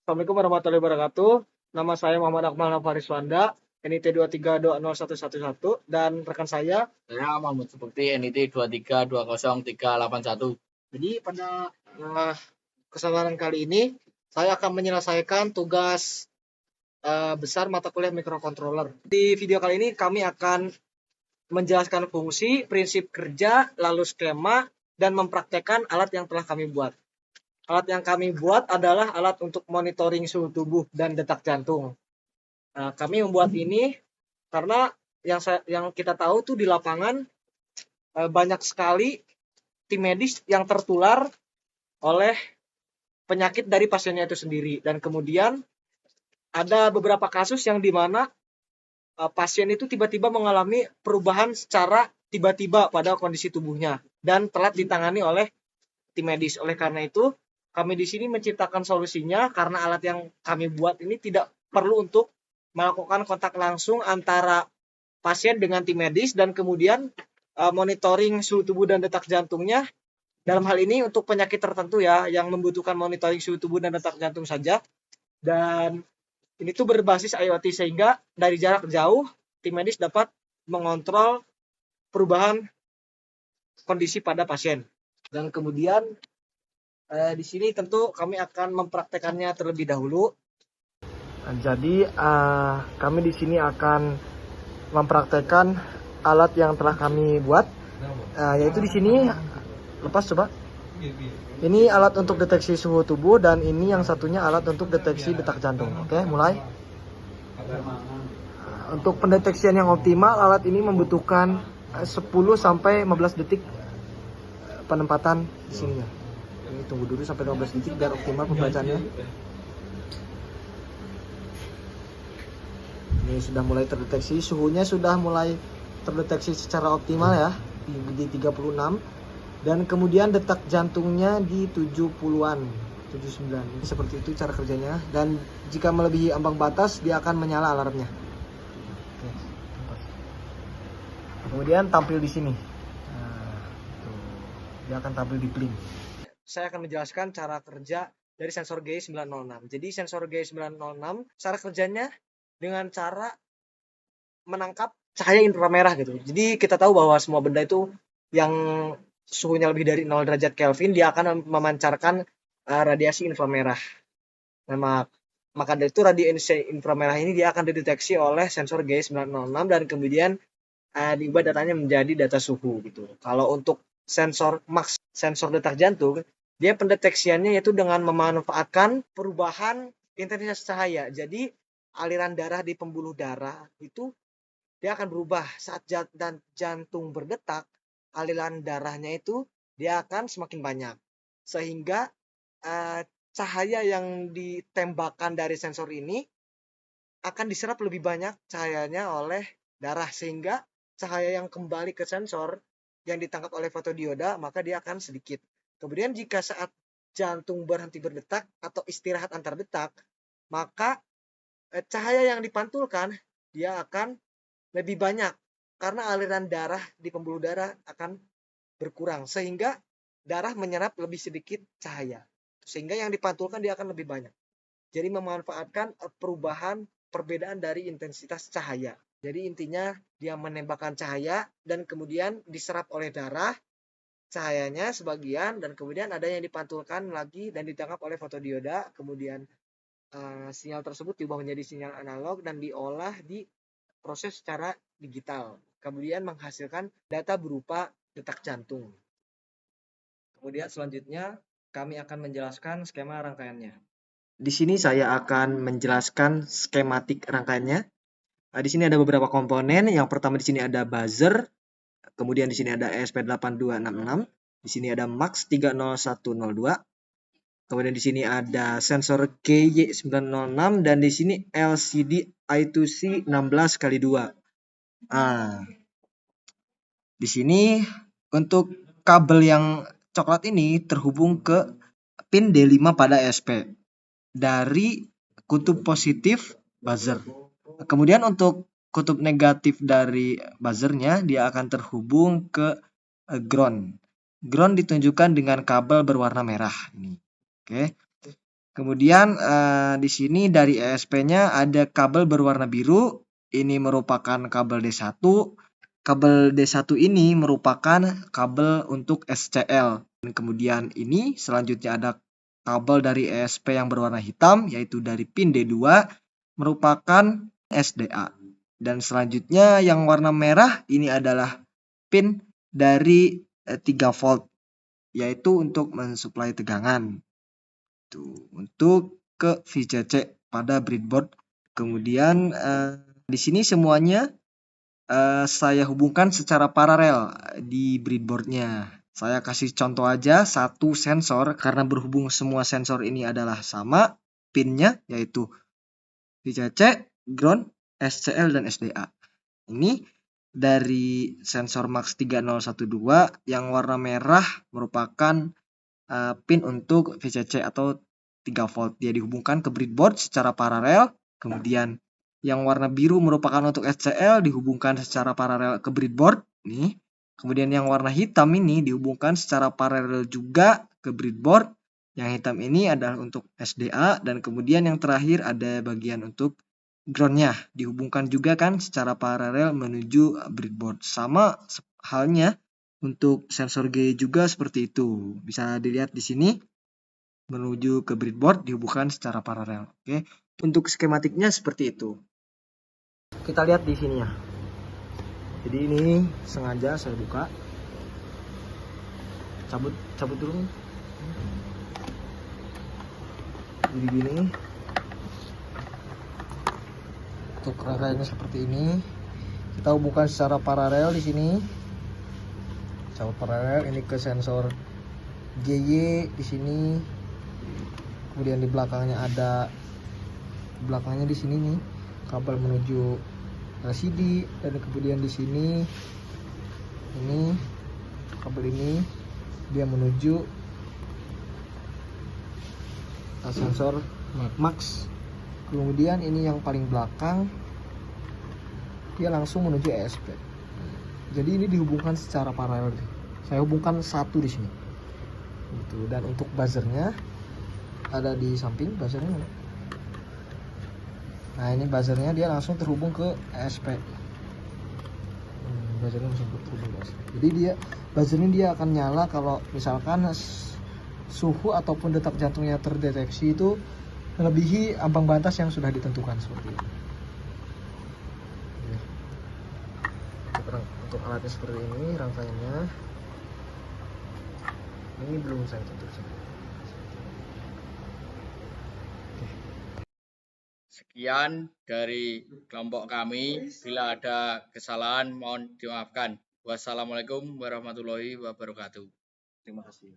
Assalamualaikum warahmatullahi wabarakatuh. Nama saya Muhammad Akmal Nafariswanda, NIT 23201111, dan rekan saya. Saya Muhammad seperti NIT 23203881. Jadi pada kesempatan kali ini saya akan menyelesaikan tugas besar mata kuliah mikrokontroler. Di video kali ini kami akan menjelaskan fungsi, prinsip kerja, lalu skema, dan mempraktekkan alat yang telah kami buat. Alat yang kami buat adalah alat untuk monitoring suhu tubuh dan detak jantung. Kami membuat ini karena yang kita tahu tuh di lapangan banyak sekali tim medis yang tertular oleh penyakit dari pasiennya itu sendiri, dan kemudian ada beberapa kasus yang dimana pasien itu tiba-tiba mengalami perubahan secara tiba-tiba pada kondisi tubuhnya dan telat ditangani oleh tim medis. Oleh karena itu, kami di sini menciptakan solusinya karena alat yang kami buat ini tidak perlu untuk melakukan kontak langsung antara pasien dengan tim medis, dan kemudian monitoring suhu tubuh dan detak jantungnya. Dalam hal ini untuk penyakit tertentu ya, yang membutuhkan monitoring suhu tubuh dan detak jantung saja. Dan ini tuh berbasis IoT sehingga dari jarak jauh tim medis dapat mengontrol perubahan kondisi pada pasien. Dan kemudian di sini tentu kami akan mempraktekannya terlebih dahulu. Jadi kami di sini akan mempraktekkan alat yang telah kami buat, yaitu di sini lepas coba. Ini alat untuk deteksi suhu tubuh dan ini yang satunya alat untuk deteksi detak jantung. Oke, mulai. Untuk pendeteksian yang optimal, alat ini membutuhkan 10 sampai 15 detik penempatan di sininya. Ini tunggu dulu sampai 15 detik biar optimal pembacaannya. Ini sudah mulai terdeteksi, suhunya sudah mulai terdeteksi secara optimal ya, di 36, dan kemudian detak jantungnya di 70-an, 79. Seperti itu cara kerjanya, dan jika melebihi ambang batas dia akan menyala alarmnya. Oke. Kemudian tampil di sini. Dia akan tampil di blink. Saya akan menjelaskan cara kerja dari sensor GI906. Jadi sensor GI906 cara kerjanya dengan cara menangkap cahaya inframerah gitu. Jadi kita tahu bahwa semua benda itu yang suhunya lebih dari 0 derajat Kelvin dia akan memancarkan radiasi inframerah. Nah, maka dari itu radiasi inframerah ini dia akan dideteksi oleh sensor GI906 dan kemudian diubah datanya menjadi data suhu gitu. Kalau untuk sensor max, sensor detak jantung, dia pendeteksiannya yaitu dengan memanfaatkan perubahan intensitas cahaya. Jadi aliran darah di pembuluh darah itu dia akan berubah saat jantung berdetak, aliran darahnya itu dia akan semakin banyak, sehingga cahaya yang ditembakkan dari sensor ini akan diserap lebih banyak cahayanya oleh darah, sehingga cahaya yang kembali ke sensor yang ditangkap oleh fotodioda maka dia akan sedikit. Kemudian jika saat jantung berhenti berdetak atau istirahat antar detak, maka cahaya yang dipantulkan dia akan lebih banyak karena aliran darah di pembuluh darah akan berkurang, sehingga darah menyerap lebih sedikit cahaya, sehingga yang dipantulkan dia akan lebih banyak. Jadi memanfaatkan perbedaan dari intensitas cahaya. Jadi intinya dia menembakkan cahaya dan kemudian diserap oleh darah cahayanya sebagian, dan kemudian ada yang dipantulkan lagi dan ditangkap oleh fotodioda. Kemudian sinyal tersebut diubah menjadi sinyal analog dan diolah di proses secara digital. Kemudian menghasilkan data berupa detak jantung. Kemudian selanjutnya kami akan menjelaskan skema rangkaiannya. Di sini saya akan menjelaskan skematik rangkaiannya. Di sini ada beberapa komponen. Yang pertama di sini ada buzzer, kemudian di sini ada ESP8266, di sini ada MAX 30102, kemudian di sini ada sensor GY906, dan di sini LCD I2C 16x2. Di sini untuk kabel yang coklat ini terhubung ke pin D5 pada ESP dari kutub positif buzzer. Kemudian untuk kutub negatif dari buzzernya dia akan terhubung ke ground. Ground ditunjukkan dengan kabel berwarna merah ini. Oke. Kemudian di sini dari ESP-nya ada kabel berwarna biru. Ini merupakan kabel D1. Kabel D1 ini merupakan kabel untuk SCL. Dan kemudian ini selanjutnya ada kabel dari ESP yang berwarna hitam, yaitu dari pin D2, merupakan SDA. Dan selanjutnya yang warna merah ini adalah pin dari 3 volt, yaitu untuk mensuplai tegangan. Untuk ke VCC pada breadboard. Kemudian di sini semuanya saya hubungkan secara paralel di breadboardnya. Saya kasih contoh aja satu sensor, karena berhubung semua sensor ini adalah sama pinnya, yaitu VCC, ground, SCL, dan SDA. Ini dari sensor Max 3012 yang warna merah merupakan pin untuk VCC atau 3 volt. Dia dihubungkan ke breadboard secara paralel. Kemudian yang warna biru merupakan untuk SCL, dihubungkan secara paralel ke breadboard nih. Kemudian yang warna hitam ini dihubungkan secara paralel juga ke breadboard. Yang hitam ini adalah untuk SDA, dan kemudian yang terakhir ada bagian untuk groundnya, dihubungkan juga kan secara paralel menuju breadboard. Sama halnya untuk sensor G juga seperti itu. Bisa dilihat di sini menuju ke breadboard dihubungkan secara paralel. Oke. Untuk skematiknya seperti itu. Kita lihat di sini ya. Jadi ini sengaja saya buka. Cabut dulu. Jadi gini. Untuk rangkaiannya seperti ini. Kita hubungkan secara paralel di sini. Cabut paralel ini ke sensor GY di sini. Kemudian di belakangnya di sini nih kabel menuju LCD, dan kemudian di sini ini kabel ini dia menuju sensor Max. Kemudian ini yang paling belakang dia langsung menuju ESP. Jadi ini dihubungkan secara paralel. Saya hubungkan satu di sini. Gitu. Dan untuk buzzernya ada di samping buzzernya. Nah ini buzzernya dia langsung terhubung ke ESP. Buzzernya langsung terhubung ke ESP. Jadi buzzernya dia akan nyala kalau misalkan suhu ataupun detak jantungnya terdeteksi itu melebihi ambang batas yang sudah ditentukan seperti itu. Untuk alatnya seperti ini, rangkaiannya ini belum saya tutup. Sekian dari kelompok kami. Bila ada kesalahan mohon dimaafkan. Wassalamualaikum warahmatullahi wabarakatuh. Terima kasih.